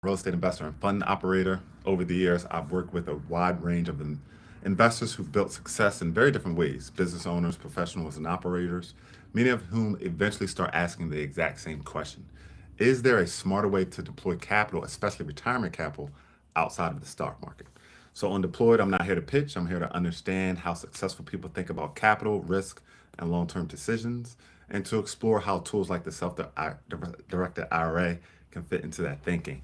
real estate investor and fund operator. Over the years, I've worked with a wide range of investors who've built success in very different ways, business owners, professionals, and operators, many of whom eventually start asking the exact same question. Is there a smarter way to deploy capital, especially retirement capital, outside of the stock market? So, on Deployed, I'm not here to pitch. I'm here to understand how successful people think about capital, risk, and long term decisions, and to explore how tools like the self directed IRA can fit into that thinking.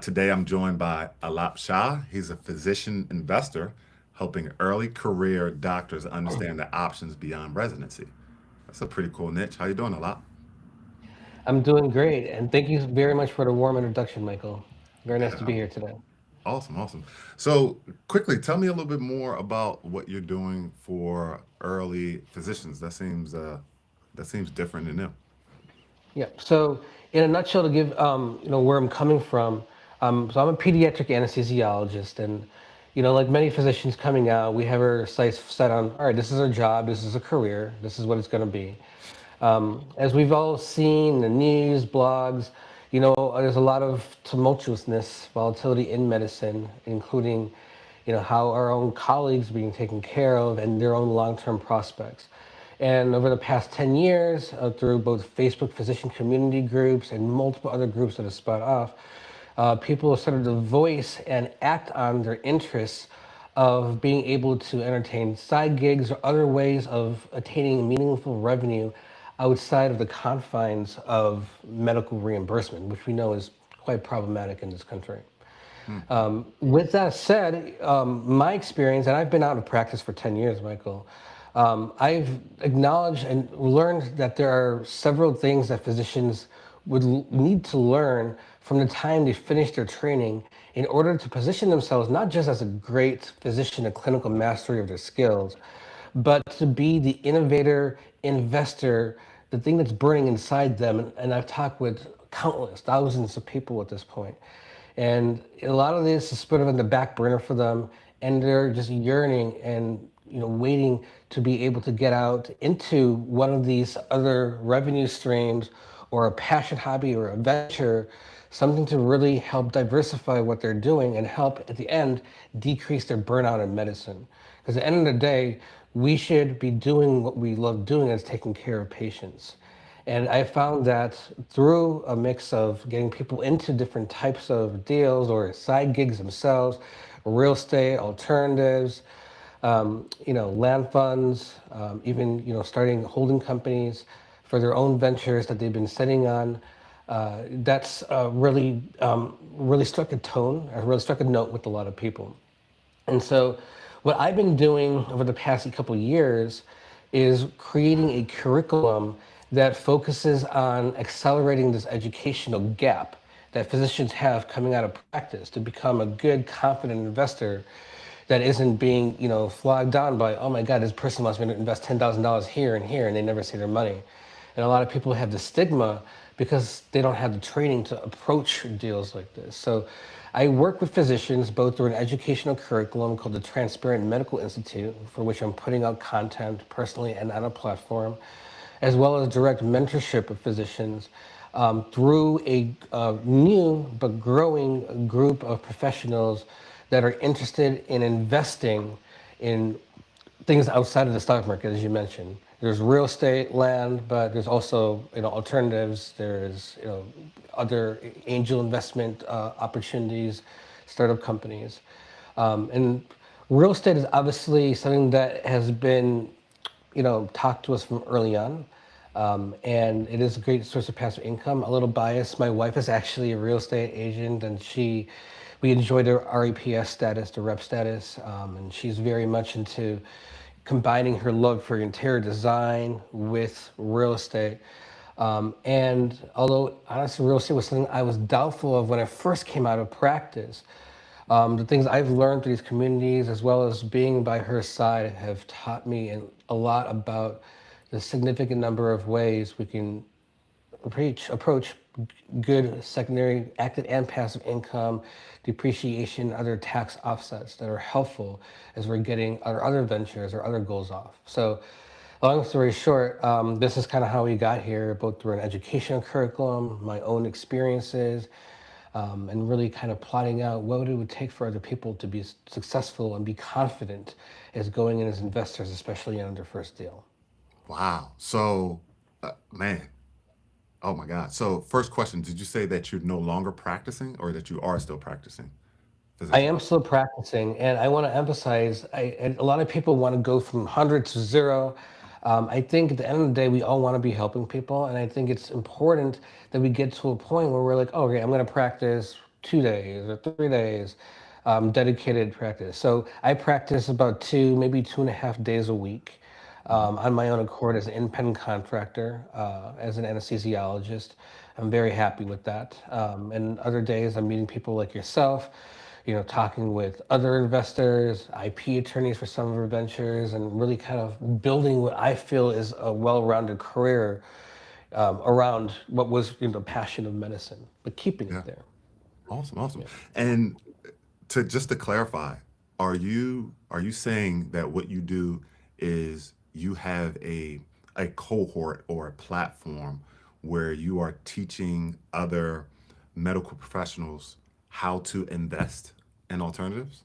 Today, I'm joined by Alap Shah. He's a physician investor helping early career doctors understand the options beyond residency. That's a pretty cool niche. How you doing, Alap? I'm doing great, and thank you very much for the warm introduction, Michael. Very nice to Yeah, be here today. awesome, awesome. So, quickly, tell me a little bit more about what you're doing for early physicians. That seems different and new. Yeah. So, in a nutshell, to give where I'm coming from, so I'm a pediatric anesthesiologist, and like many physicians coming out, we have our sights set on, all right, this is our job, this is a career, this is what it's going to be. As we've all seen the news, blogs, there's a lot of tumultuousness, volatility in medicine, including, how our own colleagues are being taken care of and their own long-term prospects. And over the past 10 years, through both Facebook physician community groups and multiple other groups that have spun off, people have started to voice and act on their interests of being able to entertain side gigs or other ways of attaining meaningful revenue outside of the confines of medical reimbursement, which we know is quite problematic in this country. Hmm. With that said, my experience, and I've been out of practice for 10 years, Michael, I've acknowledged and learned that there are several things that physicians would need to learn from the time they finish their training in order to position themselves not just as a great physician, a clinical mastery of their skills, but to be the innovator, investor, the thing that's burning inside them. And I've talked with countless, thousands of people at this point. And a lot of this is sort of in the back burner for them, and they're just yearning and waiting to be able to get out into one of these other revenue streams or a passion hobby or a venture, something to really help diversify what they're doing and help at the end decrease their burnout in medicine. Because at the end of the day, we should be doing what we love doing, as taking care of patients. And I found that through a mix of getting people into different types of deals or side gigs themselves, real estate, alternatives, land funds, even starting holding companies for their own ventures that they've been sitting on. That's really struck a tone, really struck a note with a lot of people. And so, what I've been doing over the past couple of years is creating a curriculum that focuses on accelerating this educational gap that physicians have coming out of practice to become a good, confident investor that isn't being, flogged down by, oh my God, this person wants me to invest $10,000 here and here, and they never see their money. And a lot of people have the stigma because they don't have the training to approach deals like this. So I work with physicians both through an educational curriculum called the Transparent Medical Institute, for which I'm putting out content personally and on a platform, as well as direct mentorship of physicians through a new but growing group of professionals that are interested in investing in things outside of the stock market, as you mentioned. There's real estate, land, but there's also alternatives. There's other angel investment opportunities, startup companies, and real estate is obviously something that has been talked to us from early on. And it is a great source of passive income. A little biased. My wife is actually a real estate agent, and we enjoyed her REPS status, the rep status, and she's very much into combining her love for interior design with real estate. And although honestly, real estate was something I was doubtful of when I first came out of practice, the things I've learned through these communities, as well as being by her side, have taught me a lot about the significant number of ways we can approach good secondary active and passive income, depreciation, other tax offsets that are helpful as we're getting our other ventures or other goals off. So, long story short, this is kind of how we got here, both through an educational curriculum, my own experiences, and really kind of plotting out what it would take for other people to be successful and be confident as going in as investors, especially on their first deal. Wow. So, man, oh my God. So, first question, did you say that you're no longer practicing or that you are still practicing I physician? am still practicing, and I want to emphasize, and a lot of people want to go from 100 to zero. I think at the end of the day, we all want to be helping people, and I think it's important that we get to a point where we're like, oh, okay, I'm going to practice 2 days or 3 days, dedicated practice. So I practice about two, maybe 2.5 days a week, Mhm. on my own accord as an independent contractor, as an anesthesiologist. I'm very happy with that. And other days, I'm meeting people like yourself, talking with other investors, IP attorneys for some of our ventures, and really kind of building what I feel is a well-rounded career around what was, the passion of medicine, but keeping Yeah. it there. Awesome. Awesome. Yeah. And to clarify, are you saying that what you do is you have a cohort or a platform where you are teaching other medical professionals how to invest in alternatives?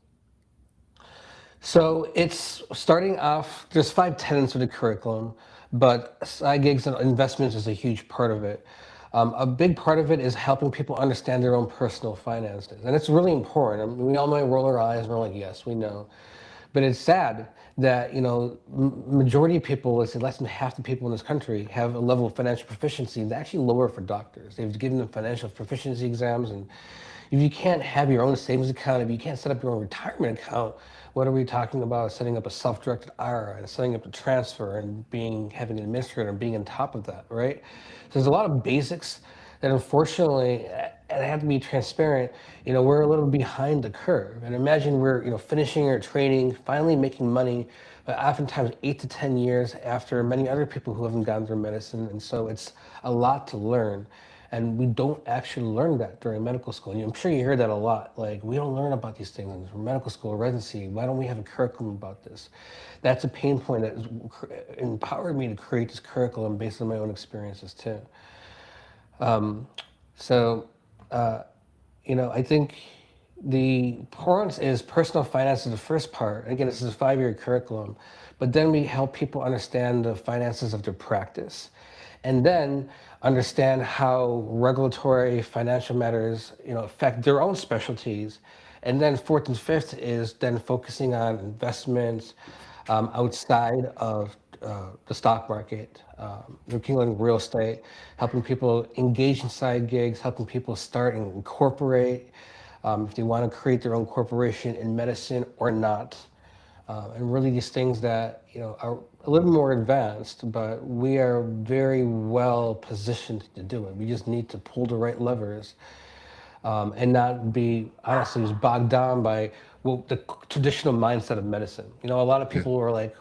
So it's starting off, there's 5 tenets of the curriculum, but side gigs and investments is a huge part of it. A big part of it is helping people understand their own personal finances. And it's really important. I mean, we all might roll our eyes and we're like, yes, we know. But it's sad that, majority of people, let's say less than half the people in this country, have a level of financial proficiency that's actually lower for doctors. They've given them financial proficiency exams, and if you can't have your own savings account, if you can't set up your own retirement account, what are we talking about setting up a self-directed IRA and setting up a transfer and having an administrator and being on top of that, right? So there's a lot of basics that unfortunately, and I have to be transparent, we're a little behind the curve. And imagine we're, finishing our training, finally making money, but oftentimes 8 to 10 years after many other people who haven't gone through medicine. And so it's a lot to learn. And we don't actually learn that during medical school. And I'm sure you hear that a lot. Like, we don't learn about these things in medical school or residency. Why don't we have a curriculum about this? That's a pain point that has empowered me to create this curriculum based on my own experiences too. So, I think the importance is personal finance is the first part. Again, this is a 5-year curriculum, but then we help people understand the finances of their practice, and then understand how regulatory financial matters, affect their own specialties. And then fourth and fifth is then focusing on investments outside of the stock market, looking at real estate, helping people engage in side gigs, helping people start and incorporate if they want to create their own corporation in medicine or not. And really these things that are a little more advanced, but we are very well positioned to do it. We just need to pull the right levers, and not be honestly just bogged down by the traditional mindset of medicine. A lot of Yeah. people are like,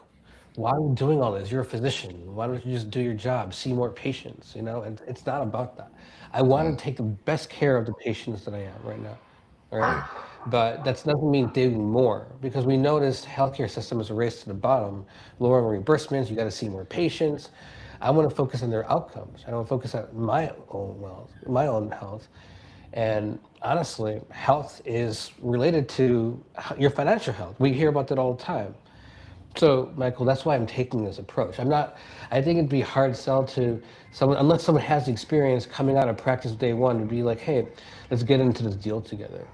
why are you doing all this? You're a physician. Why don't you just do your job, see more patients? And it's not about that. I want Mm, to take the best care of the patients that I am right now. All right. yeah. But that doesn't mean doing more, because we noticed healthcare system is a race to the bottom, lowering reimbursements. You got to see more patients. I want to focus on their outcomes. I don't focus on my own wealth, my own health. And honestly, health is related to your financial health. We hear about that all the time. So, Michael, that's why I'm taking this approach. I think it'd be hard sell to someone, unless someone has the experience coming out of practice day one, to be like, hey, let's get into this deal together.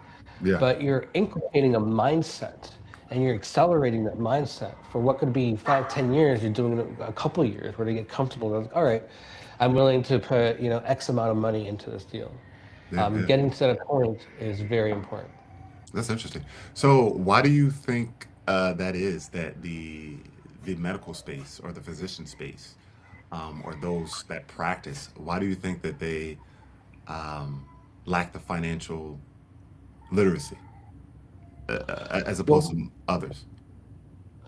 Yeah. But you're inculcating a mindset, and you're accelerating that mindset for what could be 5, 10 years. You're doing it a couple of years where they get comfortable. They're like, all right, I'm willing to put, X amount of money into this deal. Yeah. Yeah. Getting to that point is very important. That's interesting. So, why do you think that is that the medical space or the physician space, or those that practice, why do you think that they um, lack the financial literacy as opposed Well, to others?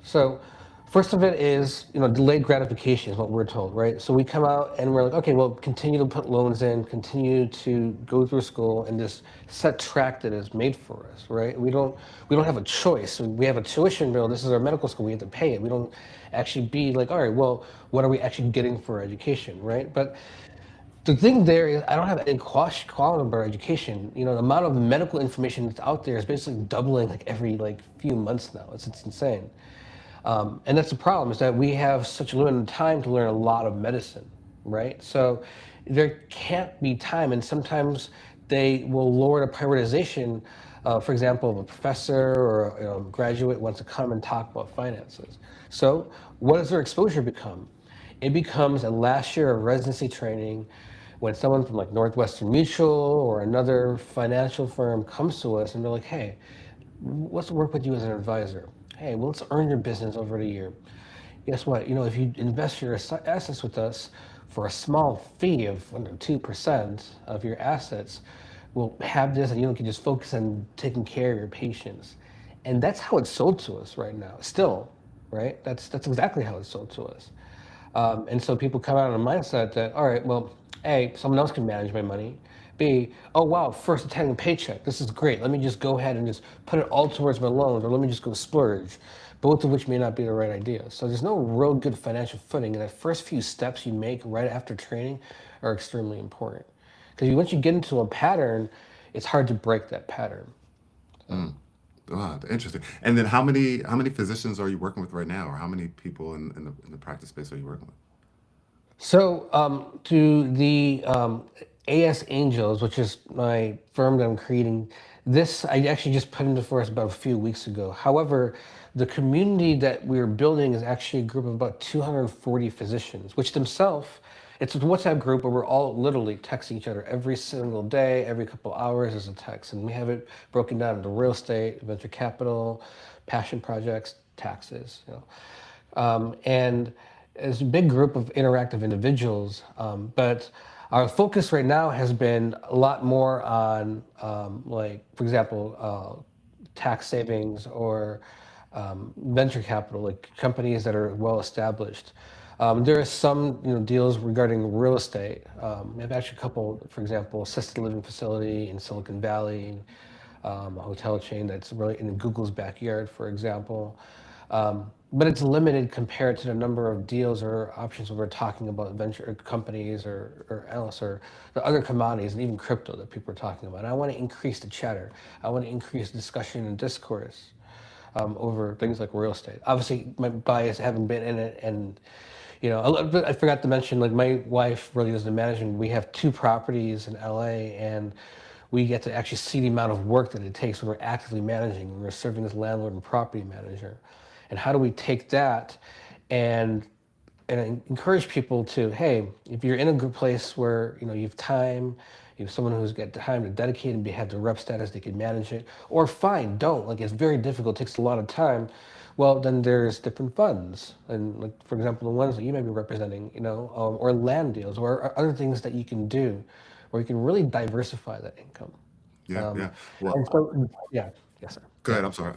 so first of it is, delayed gratification is what we're told, right? So we come out and we're like, okay, well, continue to put loans in, continue to go through school, and this set track that is made for us, right? We don't have a choice. We have a tuition bill. This is our medical school. We have to pay it. We don't actually be like, all right, well, what are we actually getting for our education, right? But The thing there is I don't have any quality about education. You know, the amount of medical information that's out there is basically doubling like every like few months now. It's insane. And that's the problem is that we have such limited time to learn a lot of medicine, right? So there can't be time, and sometimes they will lower the prioritization. For example, if a professor or graduate wants to come and talk about finances. So what does their exposure become? It becomes a last year of residency training when someone from like Northwestern Mutual or another financial firm comes to us and they're like, hey, let's work with you as an advisor. Hey, well, let's earn your business over the year. Guess what? You know, if you invest your assets with us for a small fee of 2% of your assets, we'll have this, and you can just focus on taking care of your patients. And that's how it's sold to us right now. Still, right? That's exactly how it's sold to us. And so people come out of a mindset that, all right, well, A, someone else can manage my money. B, oh wow, first attending paycheck. This is great. Let me just go ahead and just put it all towards my loans, or let me just go splurge, both of which may not be the right idea. So there's no real good financial footing. And the first few steps you make right after training are extremely important. Because once you get into a pattern, it's hard to break that pattern. So. Mm. Wow, interesting. And then how many physicians are you working with right now, or how many people in the practice space are you working with? So, to the AS Angels, which is my firm that I'm creating, this I actually just put into force about a few weeks ago. However, the community that we're building is actually a group of about 240 physicians, which themselves, it's a WhatsApp group where we're all literally texting each other every single day, every couple hours is a text. And we have it broken down into real estate, venture capital, passion projects, taxes, and it's a big group of interactive individuals. But our focus right now has been a lot more on, like, for example, tax savings or venture capital, like companies that are well established. There are some deals regarding real estate. We have actually a couple, for example, assisted living facility in Silicon Valley, a hotel chain that's really in Google's backyard, for example. But it's limited compared to the number of deals or options when we're talking about venture companies or analysts or the other commodities and even crypto that people are talking about. And I want to increase the chatter. I want to increase discussion and discourse over things like real estate. Obviously, my bias having been in it, and a little bit, I forgot to mention, like my wife really does the management. We have two properties in LA, and we get to actually see the amount of work that it takes when we're actively managing, when we're serving as landlord and property manager. And how do we take that and and encourage people to, hey, if you're in a good place where you have time, you have someone who's got time to dedicate and have the rep status, they can manage it, or fine, don't. Like it's very difficult, it takes a lot of time. Well, then there's different funds, and like for example, the ones that you may be representing, or land deals, or other things that you can do, where you can really diversify that income. Yeah, Um, yeah. Well, and so, yeah, yes, sir. go ahead. I'm sorry.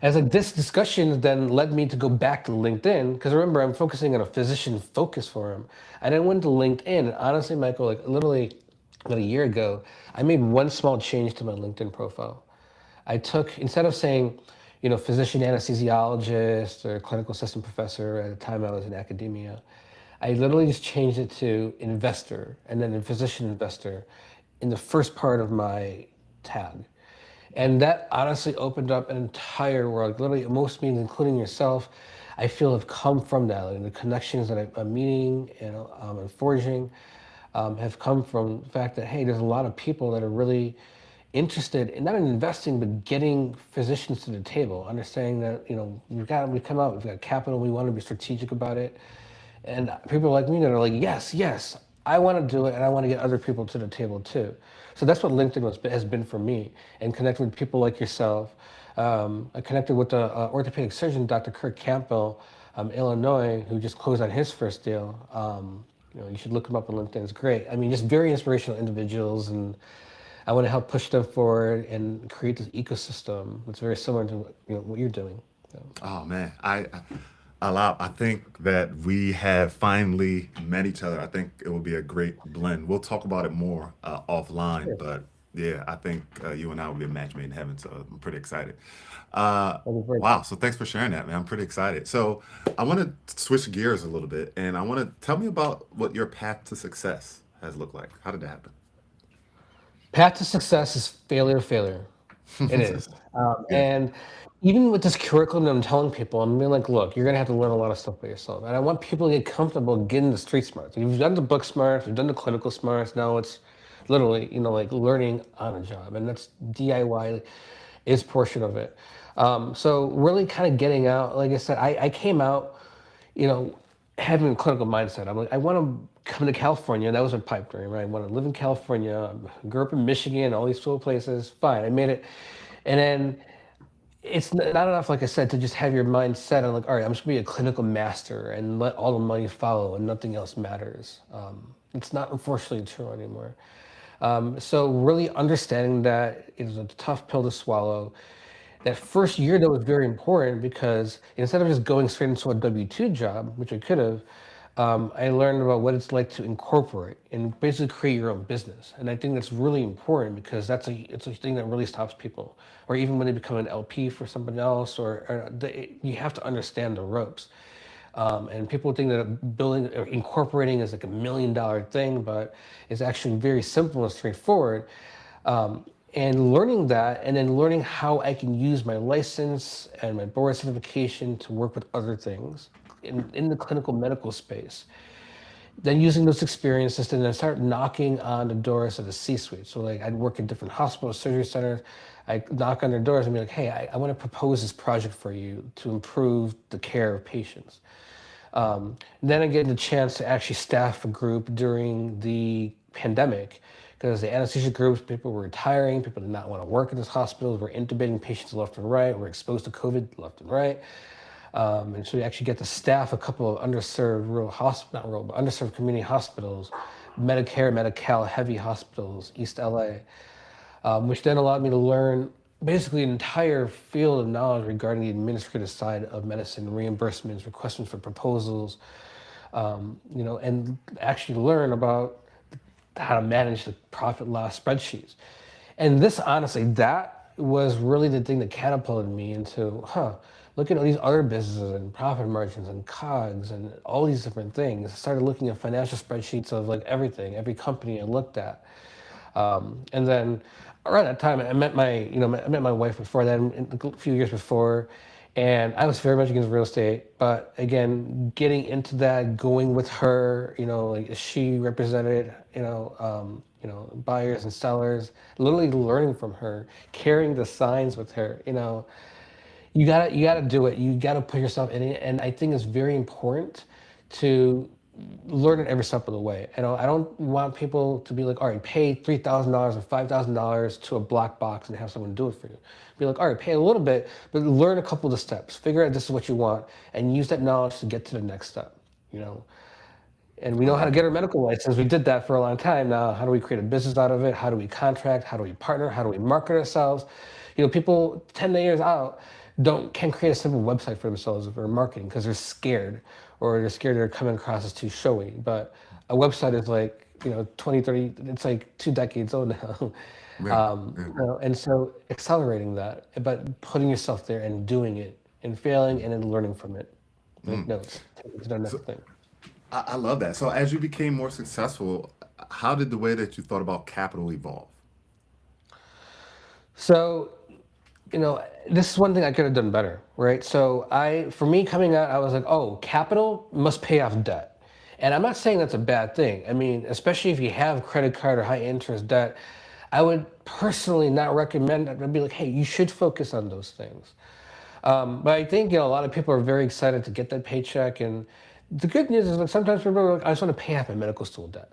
As like this discussion then led me to go back to LinkedIn because remember I'm focusing on a physician focus forum. I then went to LinkedIn and honestly, Michael, like literally about a year ago, I made one small change to my LinkedIn profile. I took instead of saying, physician anesthesiologist or clinical assistant professor at the time I was in academia, I literally just changed it to investor and then a physician investor in the first part of my tag. And that honestly opened up an entire world. Literally, most meetings, including yourself, I feel have come from that. Like the connections that I'm meeting and forging have come from the fact that, hey, there's a lot of people that are really interested in not in investing, but getting physicians to the table, understanding that, we come out, we've got capital, we want to be strategic about it. And people like me that are like, yes, yes, I want to do it, and I want to get other people to the table too. So that's what LinkedIn has been for me, and connect with people like yourself. I connected with the orthopedic surgeon, Dr. Kurt Campbell, Illinois, who just closed on his first deal. You should look him up on LinkedIn. It's great. I mean, just very inspirational individuals, and I want to help push them forward and create this ecosystem that's very similar to what you're doing. So. Oh man, I think that we have finally met each other. I think it will be a great blend. We'll talk about it more offline, Sure. but yeah, I think you and I will be a match made in heaven. So I'm pretty excited. That'd be great. Wow. So thanks for sharing that, man. I'm pretty excited. So I want to switch gears a little bit, and I want to tell me about what your path to success has looked like? How did that happen? Path to success is failure, failure. It is. Yeah. And even with this curriculum, I'm telling people, I'm being like, look, you're going to have to learn a lot of stuff by yourself. And I want people to get comfortable getting the street smarts. You've done the book smarts, you've done the clinical smarts. Now it's literally, like learning on a job. And that's DIY is portion of it. So really kind of getting out, like I said, I came out, you know, having a clinical mindset. I'm like, I want to come to California. That was a pipe dream, right? I want to live in California. I grew up in Michigan, all these little places. Fine, I made it. And then it's not enough, like I said, to just have your mind set on like, all right, I'm just gonna be a clinical master and let all the money follow and nothing else matters. It's not unfortunately true anymore. So really understanding that is a tough pill to swallow. That first year though was very important because instead of just going straight into a W-2 job, which I could have, I learned about what it's like to incorporate and basically create your own business. And I think that's really important because it's a thing that really stops people. Or even when they become an LP for somebody else, you have to understand the ropes. And people think that building or incorporating is like $1 million thing, but it's actually very simple and straightforward. And learning that, and then learning how I can use my license and my board certification to work with other things in the clinical medical space. Then using those experiences to then start knocking on the doors of the C-suite. So like I'd work in different hospitals, surgery centers. I knock on their doors and be like, hey, I want to propose this project for you to improve the care of patients. Then I get the chance to actually staff a group during the pandemic because the anesthesia groups, people were retiring, people did not want to work in those hospitals, we're intubating patients left and right, we're exposed to COVID left and right. And so we actually get to staff a couple of underserved not rural, but underserved community hospitals, Medicare, Medi-Cal heavy hospitals, East LA, which then allowed me to learn basically an entire field of knowledge regarding the administrative side of medicine, reimbursements, requests for proposals, and actually learn about how to manage the profit loss spreadsheets. And this, honestly, that was really the thing that catapulted me into, look at all these other businesses and profit margins and COGS and all these different things. I started looking at financial spreadsheets of like everything, every company I looked at. And then around that time, I met my wife before that, a few years before, and I was very much against real estate. But again, getting into that, going with her, like she represented, buyers and sellers, literally learning from her, carrying the signs with her, you gotta do it. You gotta put yourself in it, and I think it's very important to learn it every step of the way. I don't want people to be like, all right, pay $3,000 or $5,000 to a black box and have someone do it for you. Be like, all right, pay a little bit, but learn a couple of the steps. Figure out this is what you want, and use that knowledge to get to the next step. And we I know how to love get that. our medical license. We did that for a long time. Now, how do we create a business out of it? How do we contract? How do we partner? How do we market ourselves? People 10 years out can't create a simple website for themselves for marketing because they're scared, or they're scared they're coming across as too showy. But a website is like, 20, 30, it's like 2 decades old now. Yeah. Yeah. And so accelerating that, but putting yourself there and doing it and failing and then learning from it. Make notes, take it to the next So thing. I love that. So as you became more successful, how did the way that you thought about capital evolve? So, this is one thing I could have done better, right? So for me coming out, I was like, oh, capital must pay off debt. And I'm not saying that's a bad thing. I mean, especially if you have credit card or high interest debt, I would personally not recommend that. I'd be like, hey, you should focus on those things. But I think, a lot of people are very excited to get that paycheck. And the good news is like sometimes people are like, I just want to pay off my medical school debt.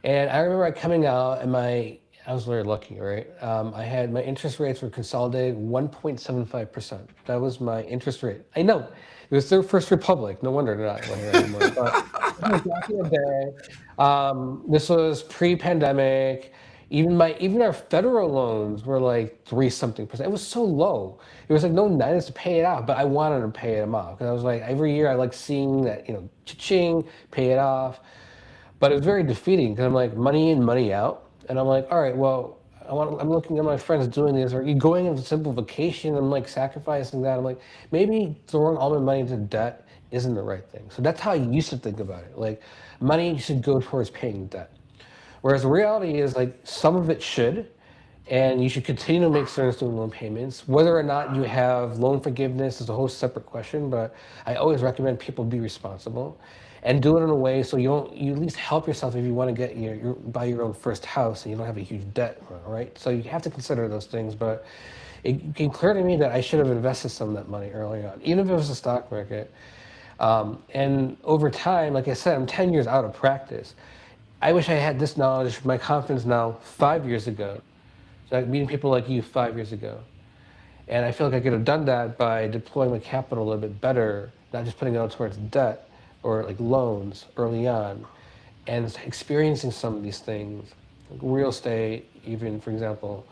And I remember coming out and I was very lucky, right? I had my interest rates were consolidated 1.75%. That was my interest rate. I know it was their First Republic. No wonder they're not here anymore. But this was back in the day. This was pre-pandemic. Even our federal loans were like 3 something percent. It was so low. It was like no nice to pay it off, but I wanted to pay them off because I was like every year I like seeing that cha-ching, pay it off. But it was very defeating because I'm like money in, money out, and I'm like, all right, well, I'm looking at my friends doing this, or you going into simplification. I'm like sacrificing that. I'm like maybe throwing all my money into debt isn't the right thing. So that's how I used to think about it. Like money should go towards paying debt. Whereas the reality is like some of it should, and you should continue to make certain student loan payments. Whether or not you have loan forgiveness is a whole separate question, but I always recommend people be responsible and do it in a way so you at least help yourself if you want to get buy your own first house and you don't have a huge debt, right? So you have to consider those things, but it became clear to me that I should have invested some of that money early on, even if it was the stock market. And over time, like I said, I'm 10 years out of practice. I wish I had this knowledge, my confidence now 5 years ago. So like meeting people like you 5 years ago. And I feel like I could have done that by deploying my capital a little bit better, not just putting it out towards debt or like loans early on, and experiencing some of these things, like real estate, even for example,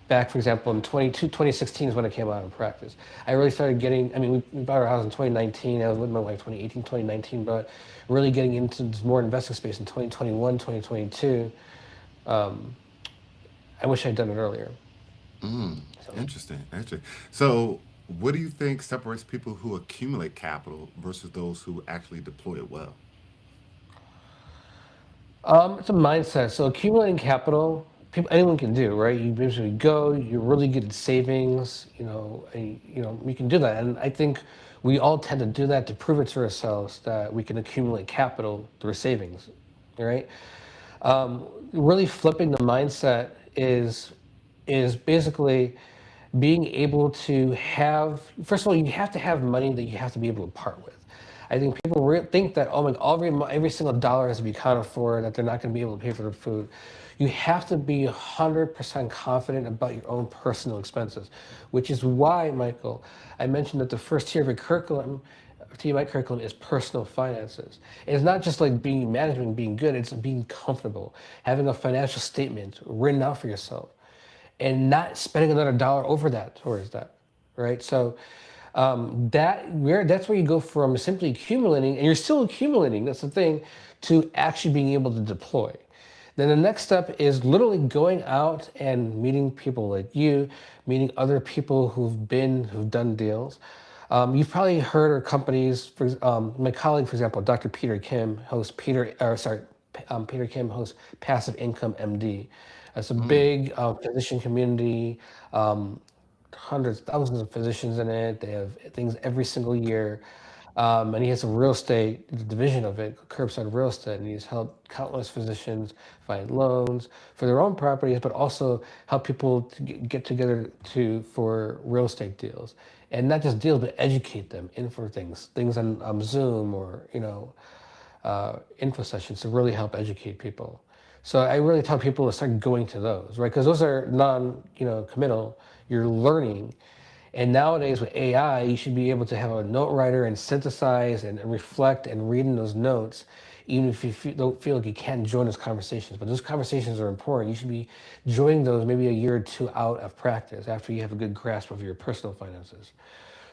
back for example in 2016 is when I came out of practice. I really started getting, I mean, we bought our house in 2019, I was with my wife 2018, 2019, but really getting into this more investing space in 2021, 2022. I wish I'd done it earlier. So. Interesting. Interesting. So, what do you think separates people who accumulate capital versus those who actually deploy it well? It's a mindset. So accumulating capital, people, anyone can do, right? You basically go, you're really good at savings, and, we can do that. And I think we all tend to do that to prove it to ourselves that we can accumulate capital through savings, right? Really flipping the mindset is basically being able to have, first of all, you have to have money that you have to be able to part with. I think people think that, oh my, every single dollar has to be accounted for, that they're not going to be able to pay for their food. You have to be 100% confident about your own personal expenses, which is why, Michael, I mentioned that the first tier of your curriculum, TMI curriculum, is personal finances. And it's not just like being management, being good, it's being comfortable, having a financial statement written out for yourself, and not spending another dollar over that towards that, right? So that's where you go from simply accumulating, and you're still accumulating. That's the thing, to actually being able to deploy. Then the next step is literally going out and meeting people like you, meeting other people who've done deals. You've probably heard of companies. My colleague, for example, Dr. Peter Kim hosts Peter Kim hosts Passive Income MD. It's a big physician community, hundreds, thousands of physicians in it. They have things every single year. And he has a real estate division of it, curbside real estate, and he's helped countless physicians find loans for their own properties, but also help people to get together for real estate deals, and not just deals, but educate them in for things on Zoom or info sessions to really help educate people. So I really tell people to start going to those, right? Because those are committal. You're learning. And nowadays with AI, you should be able to have a note writer and synthesize and reflect and read in those notes, even if you don't feel like you can't join those conversations. But those conversations are important. You should be joining those maybe a year or two out of practice after you have a good grasp of your personal finances.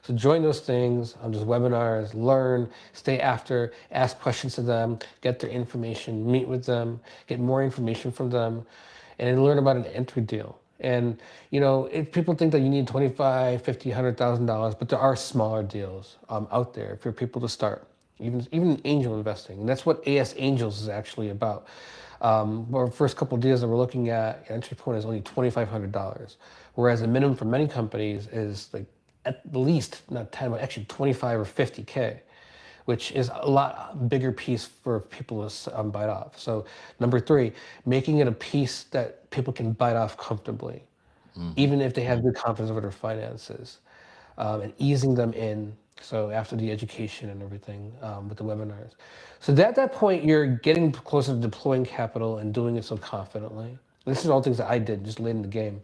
So join those things on those webinars, learn, stay after, ask questions to them, get their information, meet with them, get more information from them, and learn about an entry deal. And if people think that you need 25, 50, $100,000, but there are smaller deals out there for people to start, even angel investing. And that's what AS Angels is actually about. Our first couple of deals that we're looking at, entry point is only $2,500, whereas the minimum for many companies is like at least not 10, but actually 25 or 50K, which is a lot bigger piece for people to bite off. So number three, making it a piece that people can bite off comfortably, even if they have good confidence over their finances, and easing them in. So after the education and everything with the webinars. So at that point, you're getting closer to deploying capital and doing it so confidently. This is all things that I did just late in the game.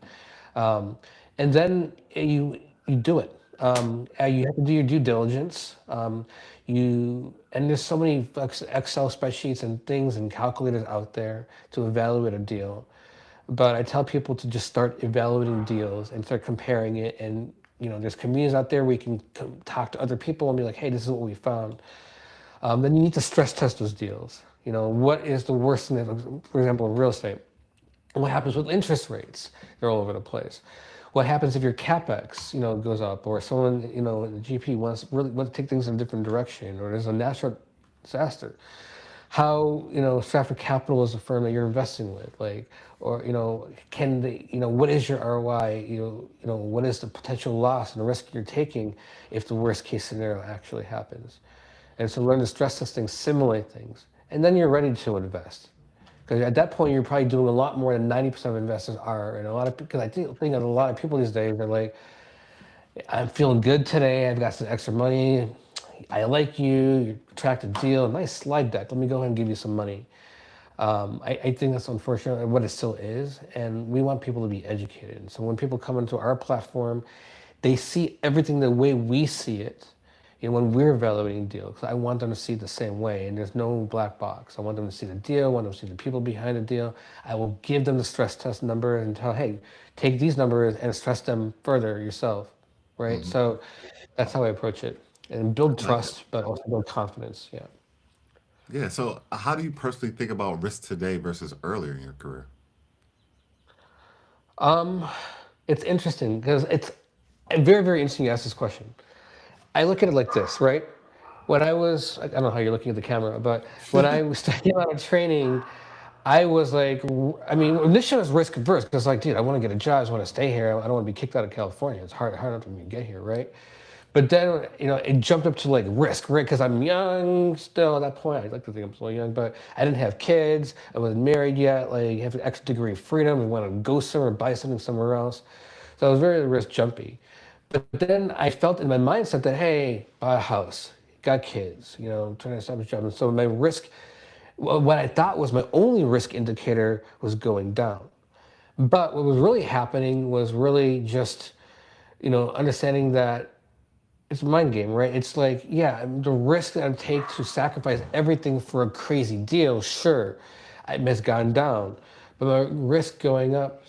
And then you do it. You have to do your due diligence. And there's so many Excel spreadsheets and things and calculators out there to evaluate a deal. But I tell people to just start evaluating deals and start comparing it. And there's communities out there where you can talk to other people and be like, hey, this is what we found. Then you need to stress test those deals. What is the worst thing, for example, in real estate? What happens with interest rates? They're all over the place. What happens if your capex, goes up, or someone, the GP wants to take things in a different direction, or there's a natural disaster? how Stratford Capital is a firm that you're investing with, like, or can they, what is your ROI, what is the potential loss and the risk you're taking if the worst case scenario actually happens. And so learn to stress test things, simulate things, and then you're ready to invest. Because at that point, you're probably doing a lot more than 90% of investors are. And a lot of, because think that a lot of people these days are like, I'm feeling good today. I've got some extra money. I like you. You tracked a deal. Nice slide deck. Let me go ahead and give you some money. I think that's unfortunate what it still is. And we want people to be educated. And so when people come into our platform, they see everything the way we see it. When we're evaluating deals, I want them to see it the same way, and there's no black box. I want them to see the deal. I want them to see the people behind the deal. I will give them the stress test number and tell, hey, take these numbers and stress them further yourself, right? Hmm. So that's how I approach it, and build I like it. trust, but also build confidence. Yeah. Yeah. So, how do you personally think about risk today versus earlier in your career? Um, it's interesting because it's very, very interesting you ask this question. I look at it like this, right? When I don't know how you're looking at the camera, but when I was studying out of training, I was like, I mean, initially I was risk averse because, like, dude, I want to get a job, I just want to stay here. I don't want to be kicked out of California. It's hard enough for me to get here, right? But then, it jumped up to like risk, right? Because I'm young still at that point. I like to think I'm still young, but I didn't have kids. I wasn't married yet. Like, you have an extra degree of freedom. I want to go somewhere, buy something somewhere else. So I was very risk jumpy. But then I felt in my mindset that, hey, buy a house, got kids, trying to establish a job. And so my risk, what I thought was my only risk indicator was going down. But what was really happening was really just, understanding that it's a mind game, right? It's like, yeah, the risk that I take to sacrifice everything for a crazy deal, sure, it has gone down. But my risk going up,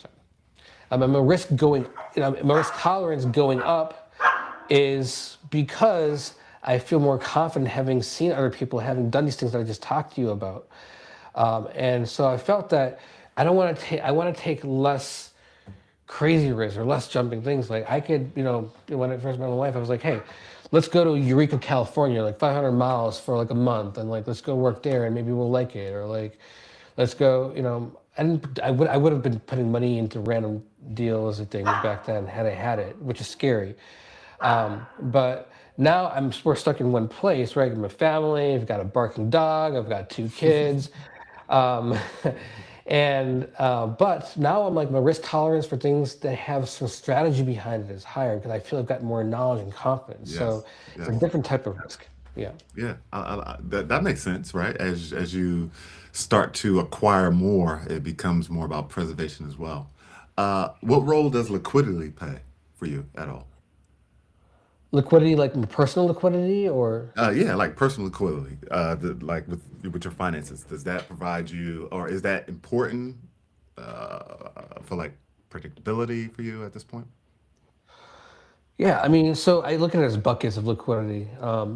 my risk going, my risk tolerance going up is because I feel more confident having seen other people having done these things that I just talked to you about. And so I felt that I don't want to take, I want to take less crazy risks or less jumping things. Like I could, when I first met my wife, I was like, hey, let's go to Eureka, California, like 500 miles for like a month, and like let's go work there, and maybe we'll like it, or like let's go, and I would have been putting money into random deals and things back then had I had it, which is scary. But now we're stuck in one place, right? I'm a family. I've got a barking dog. I've got two kids. Um, and but now I'm like my risk tolerance for things that have some strategy behind it is higher because I feel I've got more knowledge and confidence. Yes. So it's a Yes. different type of risk. Yeah. Yeah. That makes sense, right? As you start to acquire more, it becomes more about preservation as well. What role does liquidity play for you at all? Liquidity, like personal liquidity, or Yeah, like personal liquidity, like with your finances, does that provide you, or is that important for like predictability for you at this point? yeah, I mean, so I look at it as buckets of liquidity.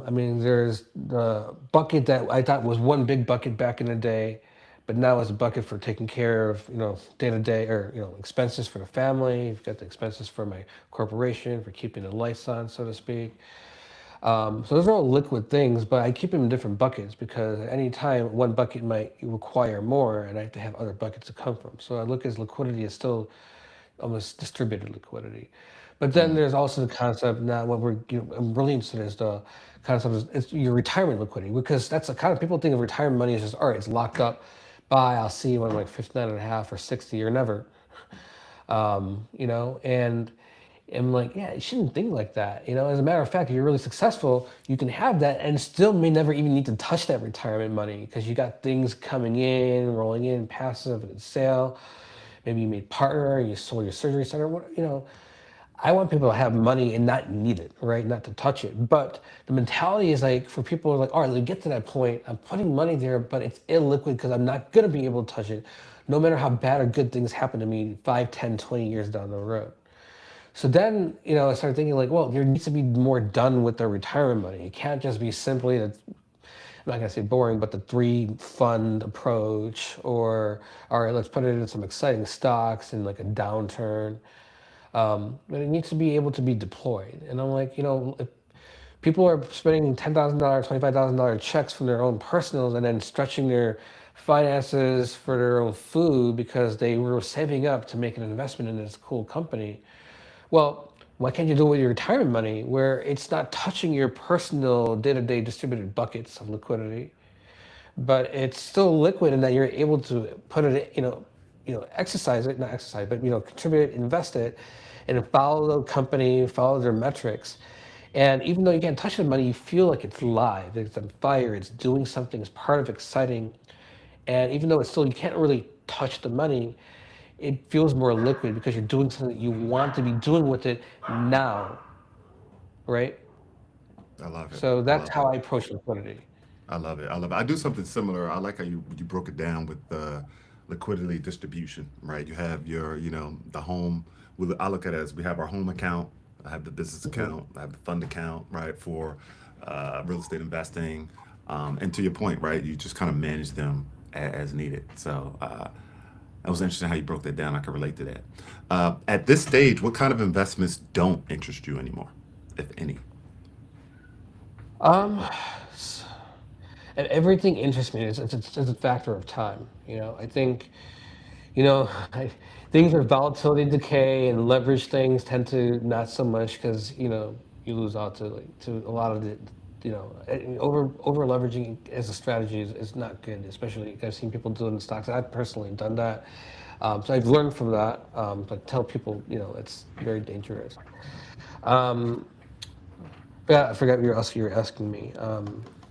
I mean, there's the bucket that I thought was one big bucket back in the day, but now it's a bucket for taking care of, day to day or, expenses for the family. You've got the expenses for my corporation, for keeping the lights on, so to speak. So those are all liquid things, but I keep them in different buckets because at any time one bucket might require more and I have to have other buckets to come from. So I look as liquidity as still almost distributed liquidity. But then Mm, there's also the concept now what I'm really interested in is the concept is it's your retirement liquidity because that's the kind of people think of retirement money as just all right, it's locked up. Bye, I'll see you when I'm like 59 and a half or 60 or never. And I'm like, yeah, you shouldn't think like that. As a matter of fact, if you're really successful, you can have that and still may never even need to touch that retirement money because you got things coming in, rolling in, passive and sale. Maybe you made partner, you sold your surgery center. I want people to have money and not need it, right? Not to touch it. But the mentality is like for people who are like, all right, let get to that point. I'm putting money there, but it's illiquid because I'm not gonna be able to touch it, no matter how bad or good things happen to me 5, 10, 20 years down the road. So then, I started thinking like, well, there needs to be more done with the retirement money. It can't just be simply the, I'm not gonna say boring, but the three fund approach, or all right, let's put it in some exciting stocks in like a downturn. But it needs to be able to be deployed. And I'm like, People are spending $10,000, $25,000 checks from their own personals and then stretching their finances for their own food because they were saving up to make an investment in this cool company. Well, why can't you do it with your retirement money where it's not touching your personal day-to-day distributed buckets of liquidity, but it's still liquid and that you're able to put it, exercise it, not exercise, but contribute it, invest it, and follow the company, follow their metrics. And even though you can't touch the money, you feel like it's live, it's on fire, it's doing something, it's part of exciting. And even though it's still, you can't really touch the money, it feels more liquid because you're doing something that you want to be doing with it now, right? I love it. So I that's love it. how I approach liquidity. I love it. I love it. I do something similar. I like how you broke it down with the liquidity distribution, right? You have your, the home. I look at it as we have our home account. I have the business Mhm. account. I have the fund account, right, for real estate investing. And to your point, right, you just kind of manage them as needed. So that was interesting how you broke that down. I can relate to that. At this stage, what kind of investments don't interest you anymore, if any? Um, s- and everything interests me. It's a factor of time. I think, I, things are volatility, decay, and leverage things tend to not so much because you lose out to to a lot of the. Over leveraging as a strategy is not good, especially I've seen people do it in stocks. I've personally done that, so I've learned from that. But tell people, it's very dangerous. Um, yeah, I forgot what you were asking me.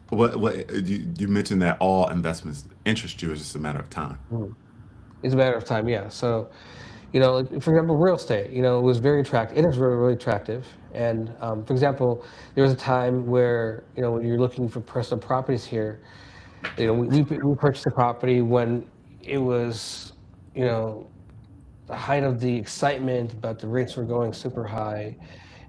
What you mentioned that all investments interest you. It's just a matter of time. Mhm. It's a matter of time, yeah. So, like, for example, real estate, it was very attractive. It is really, really attractive. And for example, there was a time where, when you're looking for personal properties here, we purchased a property when it was, you know, the height of the excitement, but the rates were going super high.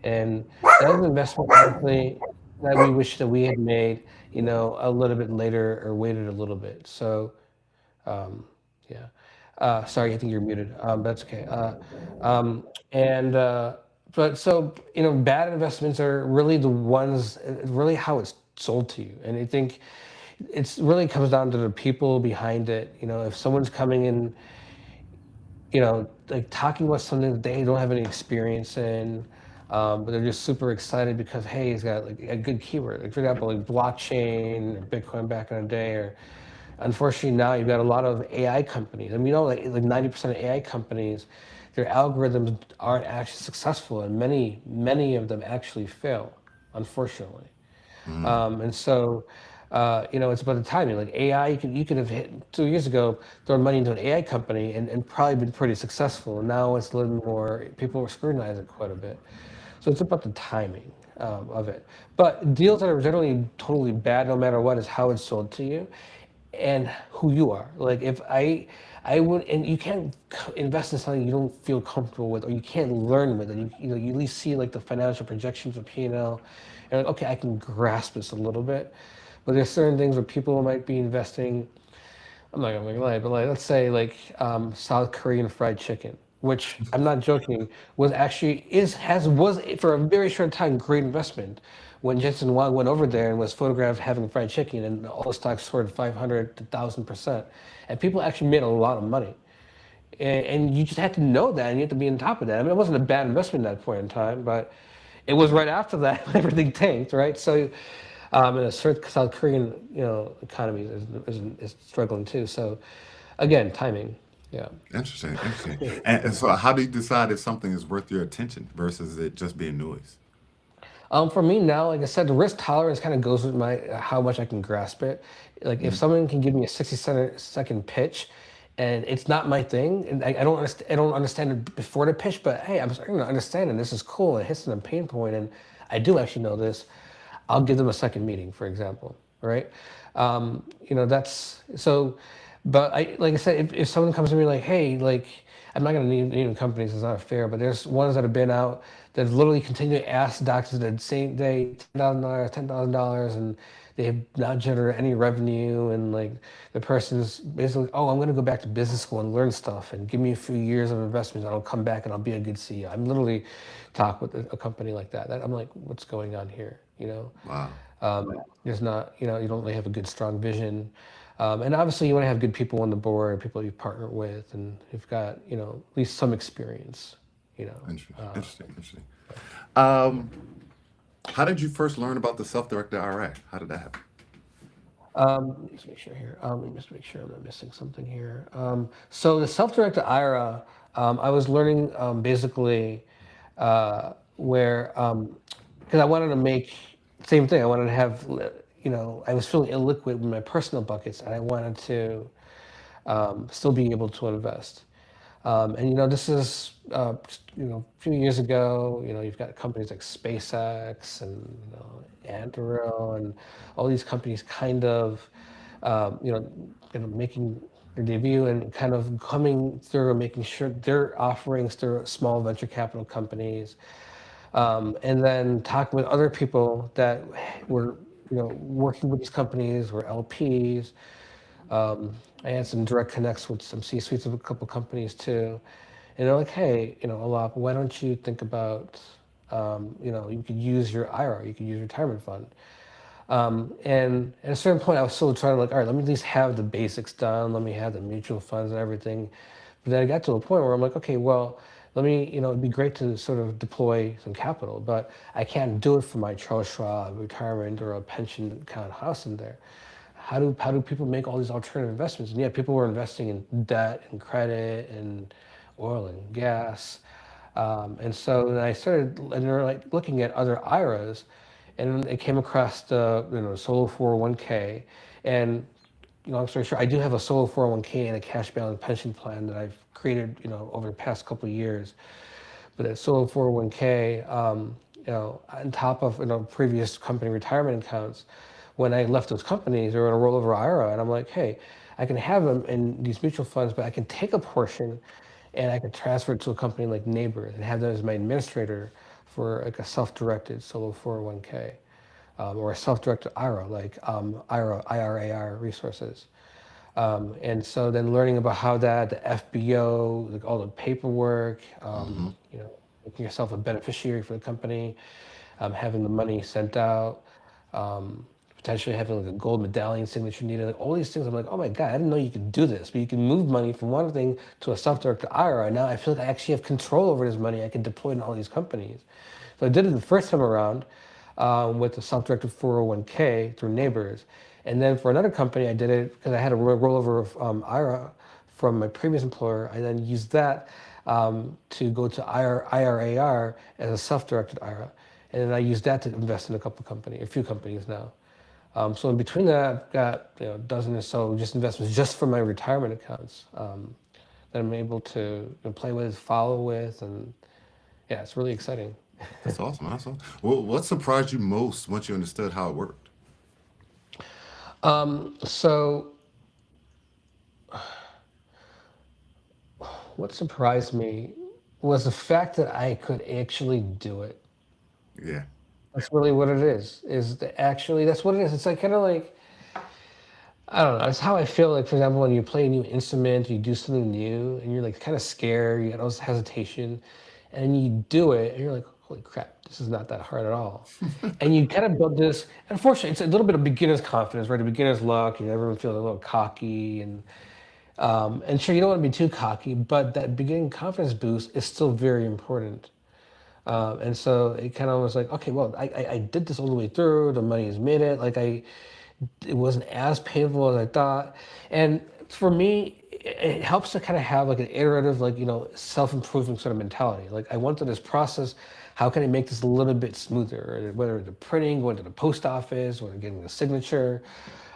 And that was an investment, honestly, that we wish that we had made, a little bit later or waited a little bit. So, um, yeah. Sorry, I think you're muted. That's okay. And but so bad investments are really the ones, really how it's sold to you. And I think it's really comes down to the people behind it. If someone's coming in, like talking about something that they don't have any experience in, but they're just super excited because hey, he's got like a good keyword. Like for example, like blockchain or Bitcoin back in the day, or unfortunately now you've got a lot of AI companies. I mean, like 90% of AI companies, their algorithms aren't actually successful, and many of them actually fail, unfortunately. Mm. And so, it's about the timing. Like AI, you could have hit 2 years ago, thrown money into an AI company and probably been pretty successful. And now it's a little more, people are scrutinizing it quite a bit. So it's about the timing of it. But deals that are generally totally bad, no matter what, is how it's sold to you and who you are. Like if I would, and you can't invest in something you don't feel comfortable with, or you can't learn with, and you at least see like the financial projections of P&L, and like, okay, I can grasp this a little bit. But there's certain things where people might be investing. I'm not gonna lie, but like let's say like South Korean fried chicken, which I'm not joking, was actually is has was for a very short time great investment. When Jensen Huang went over there and was photographed having fried chicken, and all the stocks soared 500 to 1,000%, and people actually made a lot of money. And you just had to know that, and you had to be on top of that. I mean, it wasn't a bad investment at that point in time, but it was right after that when everything tanked, right? So, and the South Korean, economy is struggling too. So, again, timing. Yeah. Interesting, interesting. And so, how do you decide if something is worth your attention versus it just being noise? For me now, like I said, the risk tolerance kind of goes with my how much I can grasp it. Like if Mm. someone can give me a 60-second pitch, and it's not my thing, and I don't understand it before the pitch, but hey, I'm starting to understand, and this is cool. It hits on a pain point, and I do actually know this. I'll give them a second meeting, for example, right? That's so. But like I said, if someone comes to me like, hey, like I'm not gonna name companies, it's not fair, but there's ones that have been out that literally continue to ask doctors the same day $10,000, $10,000, and they have not generated any revenue, and like the person's basically, oh, I'm gonna go back to business school and learn stuff, and give me a few years of investments, and I'll come back and I'll be a good CEO. I'm literally talk with a company like that. I'm like, what's going on here? You know, Wow. there's not, you don't really have a good, strong vision. And obviously, you want to have good people on the board, people you partner with, and you've got, at least some experience. You know, Interesting. Interesting. Interesting. Um, how did you first learn about the self-directed IRA? How did that happen? let me just make sure here. Let me just make sure I'm not missing something here. So the self-directed IRA, I was learning basically where because I wanted to make same thing. I wanted to have I was feeling illiquid with my personal buckets, and I wanted to still be able to invest. And this is a few years ago. You've got companies like SpaceX and Anduril and all these companies kind of making their debut and kind of coming through and making sure their offerings through small venture capital companies, and then talking with other people that were working with these companies, were LPs. I had some direct connects with some C-suites of a couple companies too. And they're like, hey, Alap, why don't you think about, you could use your IRA, you could use your retirement fund. And at a certain point, I was still trying to like, all right, let me at least have the basics done. Let me have the mutual funds and everything. But then I got to a point where I'm like, okay, well, let me, it'd be great to sort of deploy some capital, but I can't do it for my Charles Schwab retirement or a pension account house in there. How do people make all these alternative investments? And yeah, people were investing in debt and credit and oil and gas. And so then I started and they're like looking at other IRAs, and I came across the solo 401k. And long story short, I do have a solo 401k and a cash balance pension plan that I've created over the past couple of years. But that solo 401k, on top of previous company retirement accounts, when I left those companies, they were in a rollover IRA, and I'm like, hey, I can have them in these mutual funds, but I can take a portion and I can transfer it to a company like Neighbors and have them as my administrator for like a self-directed solo 401k, or a self-directed IRA like IRAR resources. And so then learning about how the FBO, like all the paperwork, Mm-hmm. making yourself a beneficiary for the company, having the money sent out, um, potentially having like a gold medallion signature needed, like all these things. I'm like, oh my God, I didn't know you could do this, but you can move money from one thing to a self-directed IRA. Now I feel like I actually have control over this money. I can deploy it in all these companies. So I did it the first time around with the self-directed 401k through Neighbors. And then for another company, I did it because I had a rollover of IRA from my previous employer. I then used that to go to IRAR as a self-directed IRA. And then I used that to invest in a few companies now. So in between that, I've got a dozen or so just investments just for my retirement accounts that I'm able to play with, follow with, and yeah, it's really exciting. That's awesome. That's awesome. Well, what surprised you most once you understood how it worked? So what surprised me was the fact that I could actually do it. Yeah. That's really what it is. That's what it is. It's like kind of like I don't know. It's how I feel like, for example, when you play a new instrument, you do something new, and you're like kind of scared, you got all this hesitation, and you do it, and you're like, holy crap, this is not that hard at all. And you kind of build this. Unfortunately, it's a little bit of beginner's confidence, right? A beginner's luck, and everyone feels a little cocky, and sure, you don't want to be too cocky, but that beginning confidence boost is still very important. And so it kind of was like, okay, well, I did this all the way through. The money is made it. Like it wasn't as painful as I thought. And for me, it helps to kind of have like an iterative, like, self-improving sort of mentality. Like I went through this process. How can I make this a little bit smoother? Whether the printing, going to the post office, or getting a signature,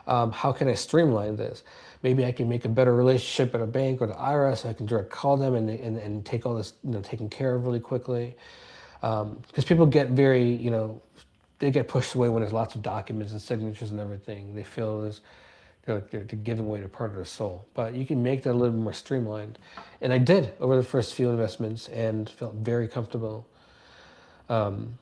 how can I streamline this? Maybe I can make a better relationship at a bank or the IRS. So I can direct call them and take all this, taken care of really quickly. Because people get very, they get pushed away when there's lots of documents and signatures and everything. They feel as they're giving away a part of their soul. But you can make that a little more streamlined. And I did over the first few investments and felt very comfortable. And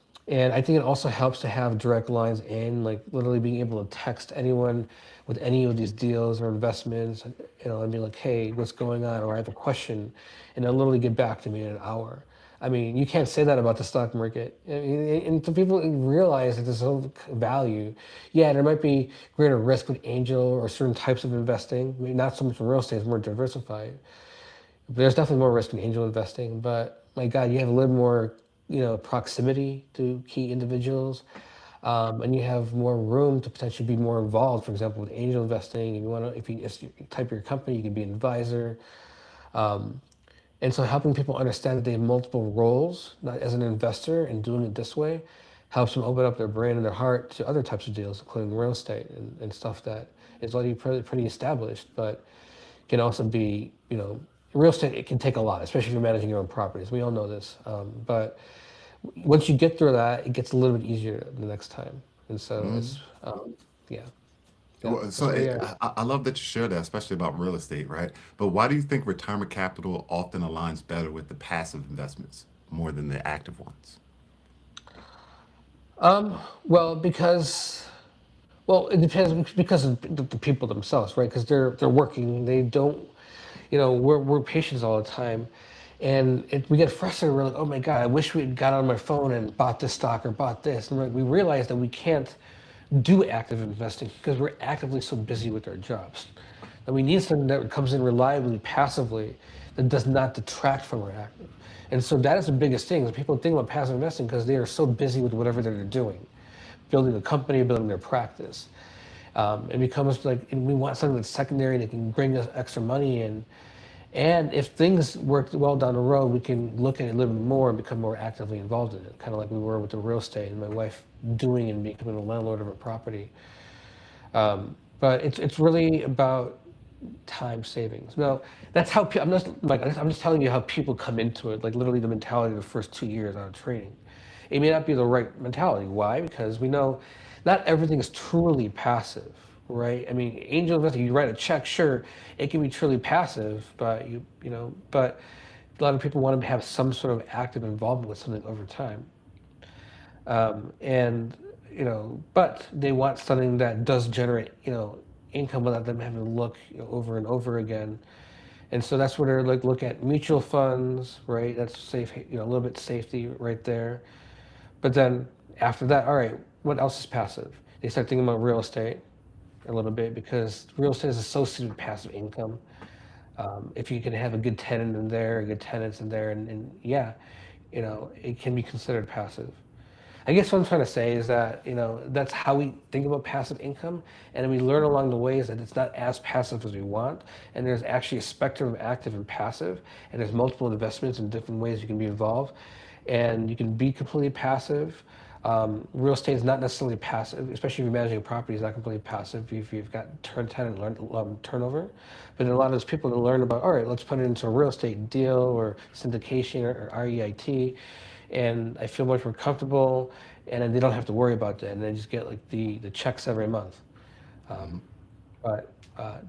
I think it also helps to have direct lines in, like literally being able to text anyone with any of these deals or investments, and be like, hey, what's going on? Or I have a question, and they'll literally get back to me in an hour. I mean, you can't say that about the stock market. I mean, and so people realize that there's no value. Yeah, there might be greater risk with angel or certain types of investing. Maybe not so much in real estate; it's more diversified. But there's definitely more risk in angel investing. But my God, you have a little more, proximity to key individuals, and you have more room to potentially be more involved. For example, with angel investing, if you type your company, you can be an advisor. Um, and so helping people understand that they have multiple roles, not as an investor, and doing it this way helps them open up their brain and their heart to other types of deals, including real estate and stuff that is already pretty established, but can also be, real estate, it can take a lot, especially if you're managing your own properties. We all know this. But once you get through that, it gets a little bit easier the next time. And so Mhm. yeah, yeah, Well, so that's where we are. I love that you share that, especially about real estate, right? But why do you think retirement capital often aligns better with the passive investments more than the active ones? Well, well, it depends because of the people themselves, right? Because they're working. They don't, we're patients all the time, and we get frustrated. We're like, oh my god, I wish we had got on my phone and bought this stock or bought this. And we realize that we can't do active investing because we're actively so busy with our jobs. And we need something that comes in reliably, passively, that does not detract from our active. And so that is the biggest thing. People think about passive investing because they are so busy with whatever they're doing, building a company, building their practice. It becomes like, and we want something that's secondary that can bring us extra money in. And if things work well down the road, we can look at it a little bit more and become more actively involved in it, kind of like we were with the real estate and my wife doing and becoming a landlord of a property. But it's really about time savings. Now, that's how I'm just telling you how people come into it. Like literally the mentality of the first 2 years out of training. It may not be the right mentality. Why? Because we know not everything is truly passive, right? I mean, angel investing, you write a check, sure, it can be truly passive, but but a lot of people want to have some sort of active involvement with something over time. And but they want something that does generate income without them having to look over and over again. And so that's where they're like look at mutual funds, right? That's safe, a little bit safety right there. But then after that, all right, what else is passive? They start thinking about real estate a little bit because real estate is associated with passive income. If you can have a good tenant in there, good tenants in there, and yeah, it can be considered passive. I guess what I'm trying to say is that, that's how we think about passive income. And we learn along the ways that it's not as passive as we want. And there's actually a spectrum of active and passive. And there's multiple investments and different ways you can be involved. And you can be completely passive. Real estate is not necessarily passive, especially if you're managing a property, it's not completely passive if you've got tenant turnover. But a lot of those people that learn about, all right, let's put it into a real estate deal or syndication or REIT, and I feel much more comfortable, and then they don't have to worry about that, and they just get like the checks every month. Mhm. But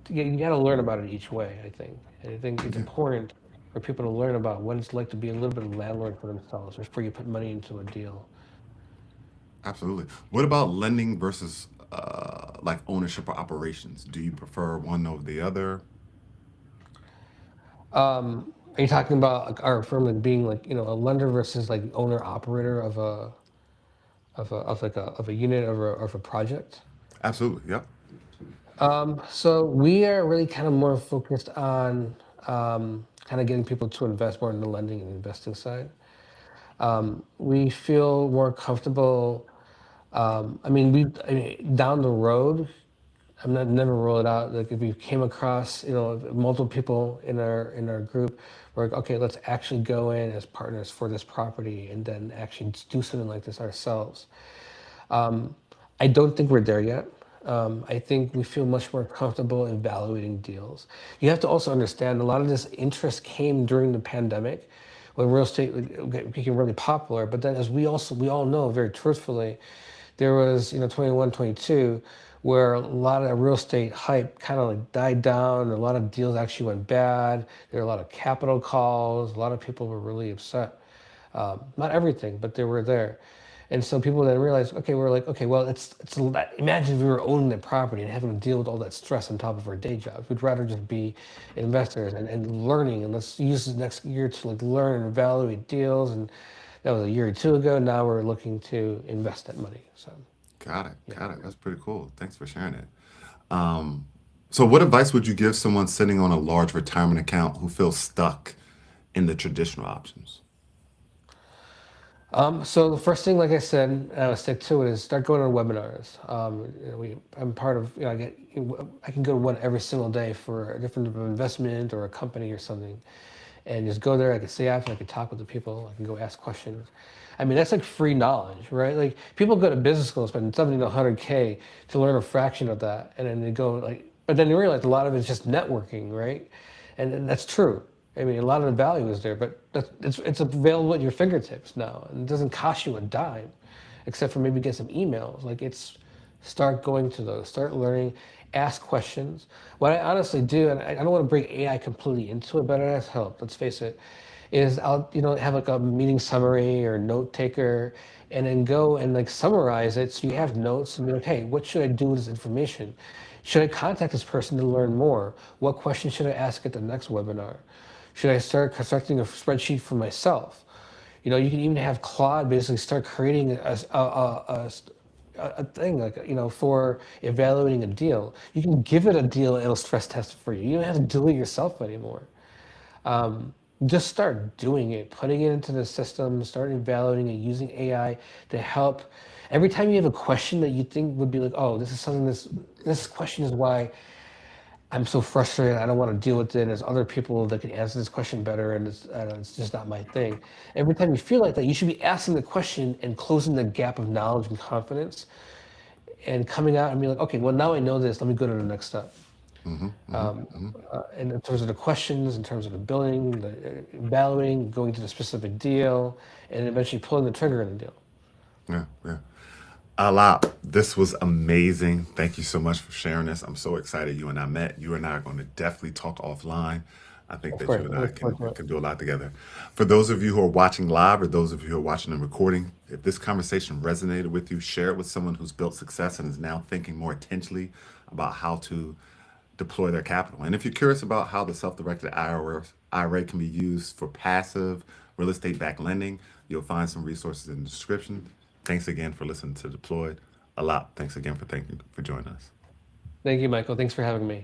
you got to learn about it each way, I think. And I think it's Yeah, important for people to learn about what it's like to be a little bit of landlord for themselves before you put money into a deal. absolutely. What about lending versus like ownership or operations? Do you prefer one over the other? Are you talking about like our firm like being like a lender versus like owner operator of a unit of a project? Absolutely. Yep. So we are really kind of more focused on kind of getting people to invest more in the lending and investing side. We feel more comfortable. I mean, down the road, I'm not never rule it out. Like if we came across, multiple people in our group, we're like, okay, let's actually go in as partners for this property and then actually do something like this ourselves. Um, I don't think we're there yet. I think we feel much more comfortable evaluating deals. You have to also understand a lot of this interest came during the pandemic when real estate became really popular. But then, as we all know very truthfully, there was 21, 22, where a lot of real estate hype kind of like died down. A lot of deals actually went bad. There were a lot of capital calls. A lot of people were really upset. Not everything, but they were there. And so people then realize, okay, we're like, okay, well, imagine if we were owning the property and having to deal with all that stress on top of our day jobs. We'd rather just be investors and learning, and let's use the next year to like learn and evaluate deals. And that was a year or two ago. Now we're looking to invest that money. So Got it. yeah. Got it. That's pretty cool. Thanks for sharing it. Um, so, what advice would you give someone sitting on a large retirement account who feels stuck in the traditional options? So the first thing, like I said, and I'll stick to it, is start going on webinars. I'm part of, I can go to one every single day for a different investment or a company or something, and just go there. I can stay after, I can talk with the people, I can go ask questions. I mean, that's like free knowledge, right? Like people go to business school, spend 70 to 100K to learn a fraction of that, and then they go like, but then you realize a lot of it's just networking, right? And that's true. I mean, a lot of the value is there, but it's available at your fingertips now, and it doesn't cost you a dime, except for maybe get some emails. Like it's start going to those, start learning, ask questions. What I honestly do, and I don't want to bring AI completely into it, but it has helped. Let's face it, is I'll have like a meeting summary or note taker, and then go and like summarize it so you have notes and be like, hey, what should I do with this information? Should I contact this person to learn more? What questions should I ask at the next webinar? Should I start constructing a spreadsheet for myself? You can even have Claude basically start creating a thing like for evaluating a deal. You can give it a deal; it'll stress test it for you. You don't have to do it yourself anymore. Just start doing it, putting it into the system, start evaluating it, using AI to help. Every time you have a question that you think would be like, oh, this is something this question is why I'm so frustrated. I don't want to deal with it. There's other people that can answer this question better, and it's just not my thing. Every time you feel like that, you should be asking the question and closing the gap of knowledge and confidence, and coming out and be like, okay, well now I know this. Let me go to the next step. Hmm. Hmm. Um, Hmm. and in terms of the questions, in terms of the billing, the evaluating, going to the specific deal, and eventually pulling the trigger in the deal. Yeah. Yeah. Alap, this was amazing. Thank you so much for sharing this. I'm so excited you and I met. You and I are going to definitely talk offline. I think Of that course, you and I I look forward to it. can do a lot together. For those of you who are watching live or those of you who are watching the recording, if this conversation resonated with you, share it with someone who's built success and is now thinking more intentionally about how to deploy their capital. And if you're curious about how the self-directed IRA can be used for passive real estate backed lending, you'll find some resources in the description. Thanks again for listening to Deployed. A lot. Thanks again for joining us. Thank you, Michael. Thanks for having me.